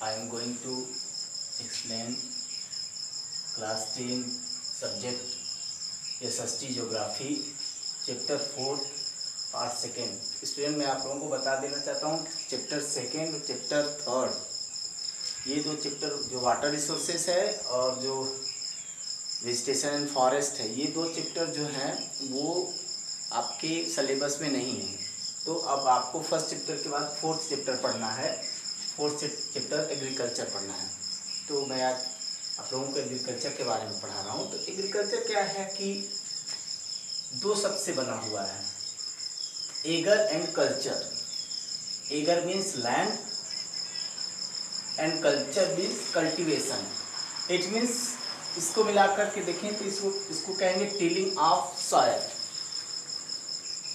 I am going to explain class 10 subject SST Geography chapter 4 part second. Student मैं आप लोगों को बता देना चाहता हूँ चैप्टर सेकेंड और चैप्टर थर्ड ये दो चैप्टर जो वाटर रिसोर्सेस है और जो वेजिटेशन एंड फॉरेस्ट है, ये दो चैप्टर जो हैं वो आपके सिलेबस में नहीं है। तो अब आपको फर्स्ट चैप्टर के बाद फोर्थ चैप्टर पढ़ना है। फोर्थ चैप्टर एग्रीकल्चर पढ़ना है। तो मैं आज आप लोगों को एग्रीकल्चर के बारे में पढ़ा रहा हूँ। तो एग्रीकल्चर क्या है कि दो शब्द से बना हुआ है, ager and culture. Ager means land and culture means cultivation. It means इसको मिलाकर के देखें तो इसको कहेंगे टिलिंग ऑफ सॉयल,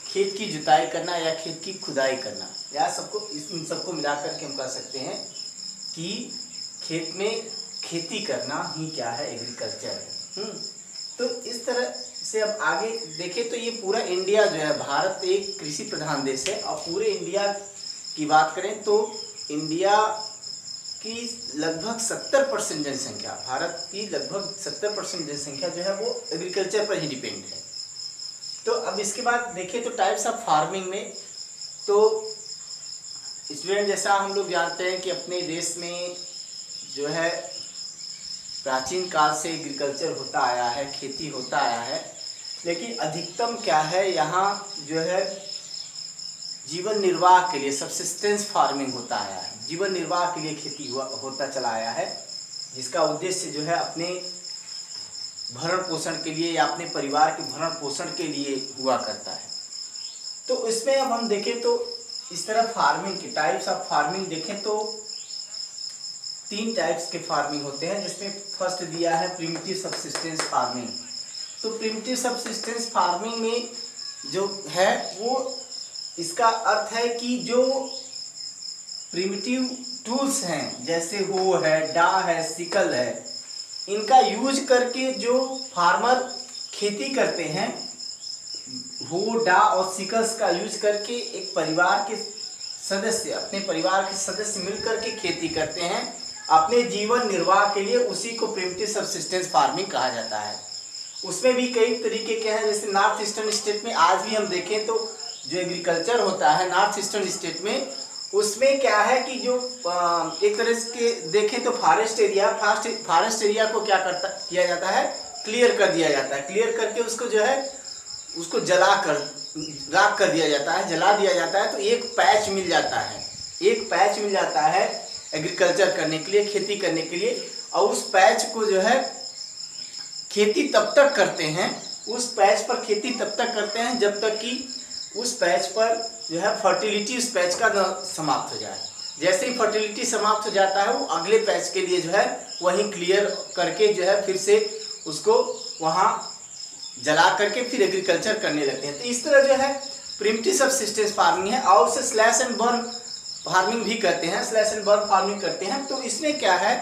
खेत की जुताई करना या खेत की खुदाई करना, या इन सबको मिलाकर के हम कह सकते हैं कि खेत में खेती करना ही क्या है, एग्रीकल्चर है। तो इस तरह से अब आगे देखें तो ये पूरा इंडिया जो है, भारत एक कृषि प्रधान देश है और पूरे इंडिया की बात करें तो इंडिया की लगभग 70% जनसंख्या, भारत की लगभग 70% जनसंख्या जो है वो एग्रीकल्चर पर ही डिपेंड है। तो अब इसके बाद देखें तो टाइप्स ऑफ फार्मिंग में, तो स्टूडेंट जैसा हम लोग जानते हैं कि अपने देश में जो है प्राचीन काल से एग्रीकल्चर होता आया है, खेती होता आया है, लेकिन अधिकतम क्या है यहाँ जो है जीवन निर्वाह के लिए सब्सिस्टेंस फार्मिंग होता आया है। जीवन निर्वाह के लिए खेती होता चला आया है, जिसका उद्देश्य जो है अपने भरण पोषण के लिए या अपने परिवार के भरण पोषण के लिए हुआ करता है। तो इसमें अब हम देखें तो इस तरह फार्मिंग के टाइप्स ऑफ फार्मिंग देखें तो 3 टाइप्स के फार्मिंग होते हैं, जिसमें फर्स्ट दिया है प्रिमिटिव सबसिस्टेंस फार्मिंग। तो प्रिमिटिव सबसिस्टेंस फार्मिंग में जो है वो इसका अर्थ है कि जो प्रिमिटिव टूल्स हैं जैसे हो है, डा है, सिकल है, इनका यूज करके जो फार्मर खेती करते हैं, हो, डा और सिकल्स का यूज करके एक परिवार के सदस्य, अपने परिवार के सदस्य मिलकर के खेती करते हैं अपने जीवन निर्वाह के लिए। उसी को प्रिमिटिव सबसिस्टेंस फार्मिंग कहा जाता है। उसमें भी कई तरीके के हैं, जैसे नॉर्थ ईस्टर्न स्टेट में आज भी हम देखें तो जो एग्रीकल्चर होता है नॉर्थ ईस्टर्न स्टेट में, उसमें क्या है कि जो एक तरह से देखें तो फॉरेस्ट एरिया को क्या किया जाता है, क्लियर कर दिया जाता है। क्लियर करके उसको जो है उसको राख कर दिया जाता है, जला दिया जाता है। तो एक पैच मिल जाता है एग्रीकल्चर करने के लिए, खेती करने के लिए। और उस पैच को जो है खेती तब तक करते हैं, उस पैच पर खेती तब तक करते हैं जब तक कि उस पैच पर जो है फर्टिलिटी उस पैच का न समाप्त हो जाए। जैसे ही फर्टिलिटी समाप्त हो जाता है वो अगले पैच के लिए जो है वहीं क्लियर करके जो है फिर से उसको वहाँ जला करके फिर एग्रीकल्चर करने लगते हैं। तो इस तरह जो है प्रिमिटिव सबसिस्टेंस फार्मिंग है। और उसे स्लैश एंड बर्न फार्मिंग भी करते हैं, स्लैश एंड बर्न फार्मिंग करते हैं। तो इसमें क्या है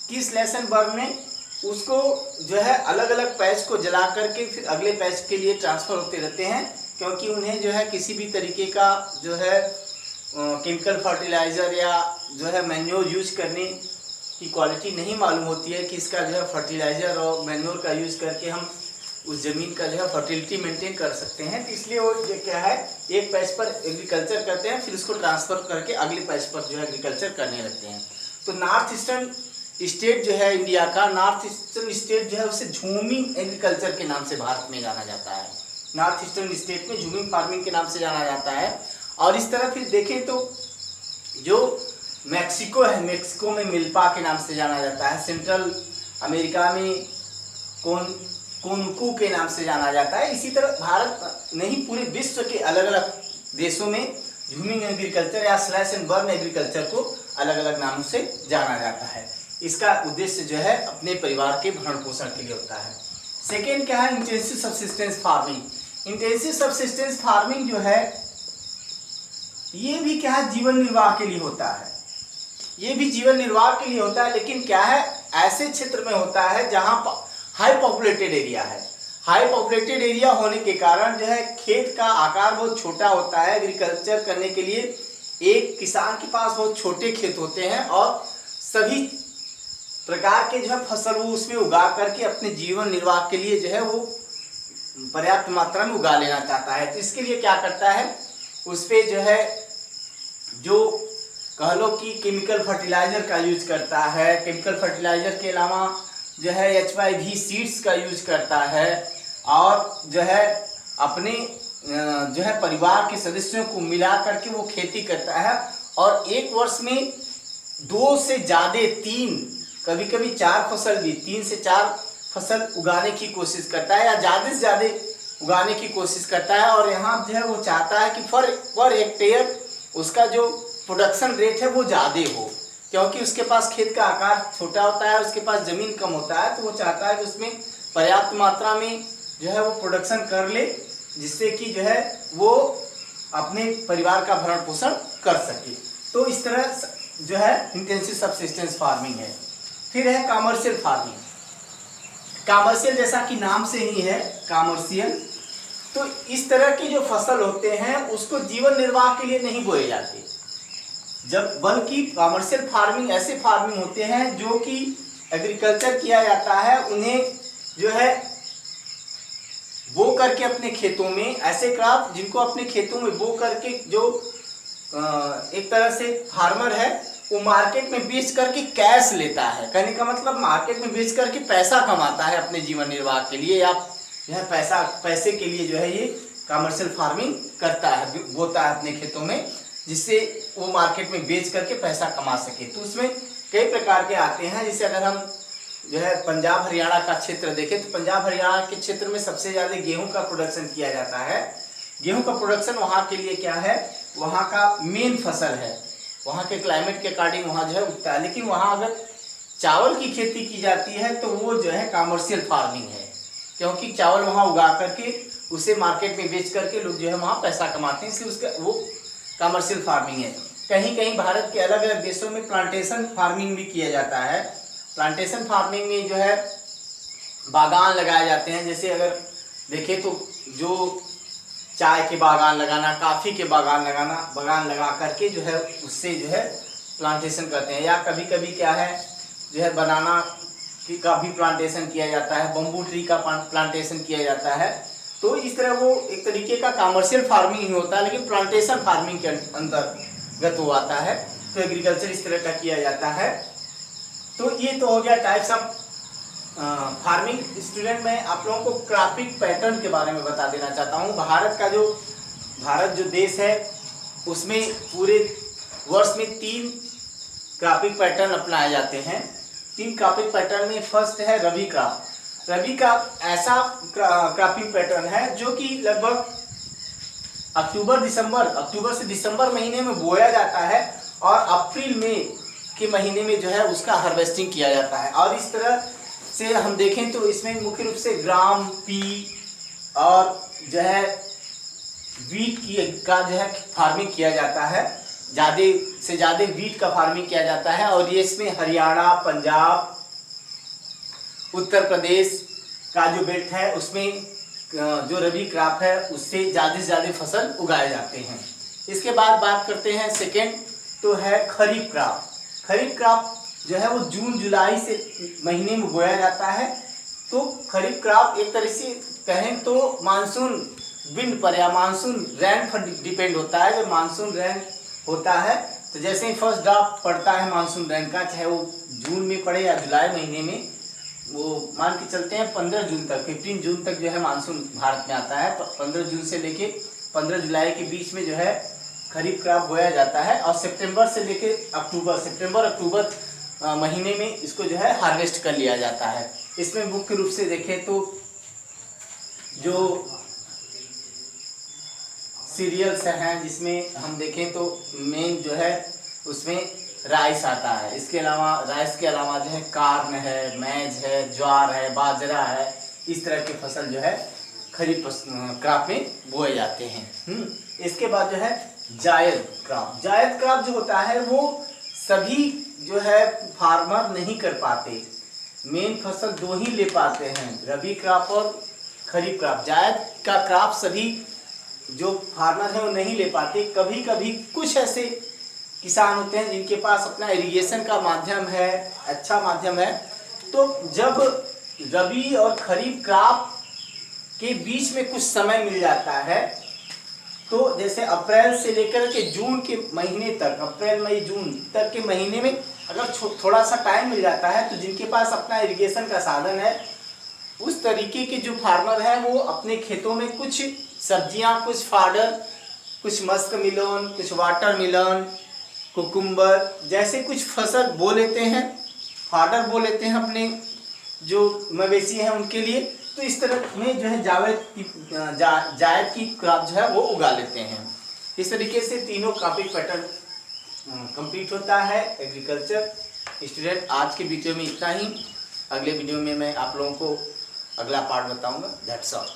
कि स्लैश एंड बर्न में उसको जो है अलग अलग पैच को जला करके फिर अगले पैच के लिए ट्रांसफ़र होते रहते हैं, क्योंकि उन्हें जो है किसी भी तरीके का जो है केमिकल फर्टिलाइज़र या जो है मैन्योर यूज करने की क्वालिटी नहीं मालूम होती है कि इसका जो है फर्टिलाइज़र और मैन्योर का यूज़ करके हम उस ज़मीन का जो है फर्टिलिटी मेंटेन कर सकते हैं। तो इसलिए वो जो क्या है एक पैच पर एग्रीकल्चर करते हैं, फिर उसको ट्रांसफ़र करके अगले पैच पर जो है एग्रीकल्चर करने लगते हैं। तो नॉर्थ ईस्टर्न स्टेट जो है इंडिया का, नॉर्थ ईस्टर्न स्टेट जो है उसे झूमिंग एग्रीकल्चर के नाम से भारत में जाना जाता है। नॉर्थ ईस्टर्न स्टेट में झूमिंग फार्मिंग के नाम से जाना जाता है। और इस तरह फिर देखें तो जो मैक्सिको है, मैक्सिको में मिल्पा के नाम से जाना जाता है। सेंट्रल अमेरिका में कोनकू के नाम से जाना जाता है। इसी तरह भारत नहीं पूरे विश्व के अलग अलग देशों में झूमिंग एग्रीकल्चर या स्लैश एंड बर्न एग्रीकल्चर को अलग अलग नामों से जाना जाता है। इसका उद्देश्य जो है अपने परिवार के भरण पोषण के लिए होता है। सेकेंड क्या है, intensive subsistence farming. Intensive subsistence farming जो है ये भी क्या है जीवन निर्वाह के लिए होता है। ये भी जीवन निर्वाह के लिए होता है, लेकिन क्या है ऐसे क्षेत्र में होता है जहाँ हाई पॉपुलेटेड एरिया है। हाई पॉपुलेटेड एरिया होने के कारण जो है खेत का आकार बहुत छोटा होता है। एग्रीकल्चर करने के लिए एक किसान के पास बहुत छोटे खेत होते हैं और सभी प्रकार के जो है फसल वो उसमें उगा करके अपने जीवन निर्वाह के लिए जो है वो पर्याप्त मात्रा में उगा लेना चाहता है। तो इसके लिए क्या करता है, उस पे जो है जो कह लो कि केमिकल फर्टिलाइजर का यूज करता है। केमिकल फर्टिलाइजर के अलावा जो है HYV सीड्स का यूज करता है और जो है अपने जो है परिवार के सदस्यों को मिला करके वो खेती करता है और एक वर्ष में 2 से ज़्यादा 3 कभी कभी 4 फसल भी 3 से 4 फसल उगाने की कोशिश करता है या ज़्यादा से ज़्यादा उगाने की कोशिश करता है। और यहाँ जो है वो चाहता है कि पर हेक्टेयर उसका जो प्रोडक्शन रेट है वो ज़्यादा हो, क्योंकि उसके पास खेत का आकार छोटा होता है, उसके पास ज़मीन कम होता है, तो वो चाहता है कि उसमें पर्याप्त मात्रा में जो है वो प्रोडक्शन कर ले, जिससे कि जो है वो अपने परिवार का भरण पोषण कर सके। तो इस तरह जो है इंटेंसिव सबसिस्टेंस फार्मिंग है। फिर है कॉमर्शियल फार्मिंग। कॉमर्शियल जैसा कि नाम से ही है कॉमर्शियल, तो इस तरह के जो फसल होते हैं उसको जीवन निर्वाह के लिए नहीं बोए जाते, जब बल्कि कॉमर्शियल फार्मिंग ऐसे फार्मिंग होते हैं जो कि एग्रीकल्चर किया जाता है, उन्हें जो है बो करके अपने खेतों में ऐसे क्रॉप जिनको अपने खेतों में बो करके जो एक तरह से फार्मर है वो मार्केट में बेच करके कैश लेता है। कहने का मतलब मार्केट में बेच करके पैसा कमाता है अपने जीवन निर्वाह के लिए, या यह पैसे के लिए जो है ये कमर्शियल फार्मिंग करता है, बोता है अपने खेतों में, जिससे वो मार्केट में बेच करके पैसा कमा सके। तो उसमें कई प्रकार के आते हैं। जैसे अगर हम जो है पंजाब हरियाणा का क्षेत्र देखें तो पंजाब हरियाणा के क्षेत्र में सबसे ज़्यादा गेहूं का प्रोडक्शन किया जाता है। गेहूं का प्रोडक्शन वहाँ के लिए क्या है, वहाँ का मेन फसल है, वहाँ के क्लाइमेट के अकॉर्डिंग वहाँ जो है उगता है। लेकिन वहाँ अगर चावल की खेती की जाती है तो वो जो है कॉमर्शियल फार्मिंग है, क्योंकि चावल वहाँ उगा करके उसे मार्केट में बेच करके लोग जो है वहाँ पैसा कमाते हैं, इसलिए उसका वो कॉमर्शियल फार्मिंग है। कहीं कहीं भारत के अलग अलग देशों में प्लांटेशन फार्मिंग भी किया जाता है। प्लांटेशन फार्मिंग में जो है बागान लगाए जाते हैं। जैसे अगर देखें तो जो चाय के बागान लगाना, काफ़ी के बागान लगा करके जो है उससे जो है प्लांटेशन करते हैं। या कभी कभी क्या है जो है बनाना का भी प्लांटेशन किया जाता है, बम्बू ट्री का प्लांटेशन किया जाता है। तो इस तरह वो एक तरीके का कमर्शियल फार्मिंग ही होता है, लेकिन प्लांटेशन फार्मिंग के अंतर्गत वो आता है। तो एग्रीकल्चर इस तरह का किया जाता है। तो ये तो हो गया टाइप्स ऑफ फार्मिंग। स्टूडेंट मैं आप लोगों को क्रॉपिंग पैटर्न के बारे में बता देना चाहता हूँ। भारत जो देश है उसमें पूरे वर्ष में 3 क्रॉपिंग पैटर्न अपनाए जाते हैं। 3 क्रॉपिंग पैटर्न में फर्स्ट है रबी क्रॉप। रबी का ऐसा क्रॉपिंग पैटर्न है जो कि लगभग अक्टूबर से दिसंबर महीने में बोया जाता है और अप्रैल मई के महीने में जो है उसका हार्वेस्टिंग किया जाता है। और इस तरह से हम देखें तो इसमें मुख्य रूप से ग्राम, पी और जो है वीट का जो है फार्मिंग किया जाता है। ज़्यादा से ज़्यादा वीट का फार्मिंग किया जाता है और ये इसमें हरियाणा, पंजाब, उत्तर प्रदेश का जो बेल्ट है उसमें जो रबी क्रॉप है उससे ज़्यादा से ज़्यादा फसल उगाए जाते हैं। इसके बाद बात करते हैं सेकेंड, तो है खरीफ क्रॉप। खरीफ क्रॉप जो है वो जून जुलाई से महीने में बोया जाता है। तो खरीफ क्रॉप एक तरह से कहें तो मानसून विंड पर या मानसून रैन पर डिपेंड होता है। जब मानसून रैन होता है तो जैसे ही फर्स्ट ड्रॉप पड़ता है मानसून रैन का, चाहे वो जून में पड़े या जुलाई महीने में, वो मान के चलते हैं 15 जून तक, 15 जून तक जो है मानसून भारत में आता है। 15 जून से लेके 15 जुलाई के बीच में जो है खरीफ क्रॉप बोया जाता है और सितंबर से लेके अक्टूबर महीने में इसको जो है हार्वेस्ट कर लिया जाता है। इसमें मुख्य रूप से देखें तो जो सीरियल्स हैं जिसमें हम देखें तो मेन जो है उसमें राइस आता है। इसके अलावा राइस के अलावा जो है कार्न है, मैज है, ज्वार है, बाजरा है, इस तरह के फसल जो है खरीफ क्रॉप में बोए जाते हैं। इसके बाद जो है जायद क्रॉप जो होता है वो सभी जो है फार्मर नहीं कर पाते। मेन फसल 2 ही ले पाते हैं, रबी क्रॉप और खरीफ क्रॉप। जायद का क्रॉप सभी जो फार्मर है वो नहीं ले पाते। कभी कभी कुछ ऐसे किसान होते हैं जिनके पास अपना इरिगेशन का माध्यम है, अच्छा माध्यम है, तो जब रबी और खरीफ क्रॉप के बीच में कुछ समय मिल जाता है, तो जैसे अप्रैल से लेकर के जून के महीने तक, अप्रैल मई जून तक के महीने में अगर थोड़ा सा टाइम मिल जाता है, तो जिनके पास अपना इरिगेशन का साधन है, उस तरीके के जो फार्मर हैं वो अपने खेतों में कुछ सब्जियां, कुछ फाडर, कुछ मस्क मिलन, कुछ वाटर मिलन, कुकुम्बर जैसे कुछ फसल बो लेते हैं, फाडर बो लेते हैं अपने जो मवेशी हैं उनके लिए। तो इस तरह में जो है जायद की क्रॉप जो है वो उगा लेते हैं। इस तरीके से तीनों काफ़ी पैटर्न कंप्लीट होता है एग्रीकल्चर स्टूडेंट। आज के वीडियो में इतना ही, अगले वीडियो में मैं आप लोगों को अगला पार्ट बताऊंगा। That's all.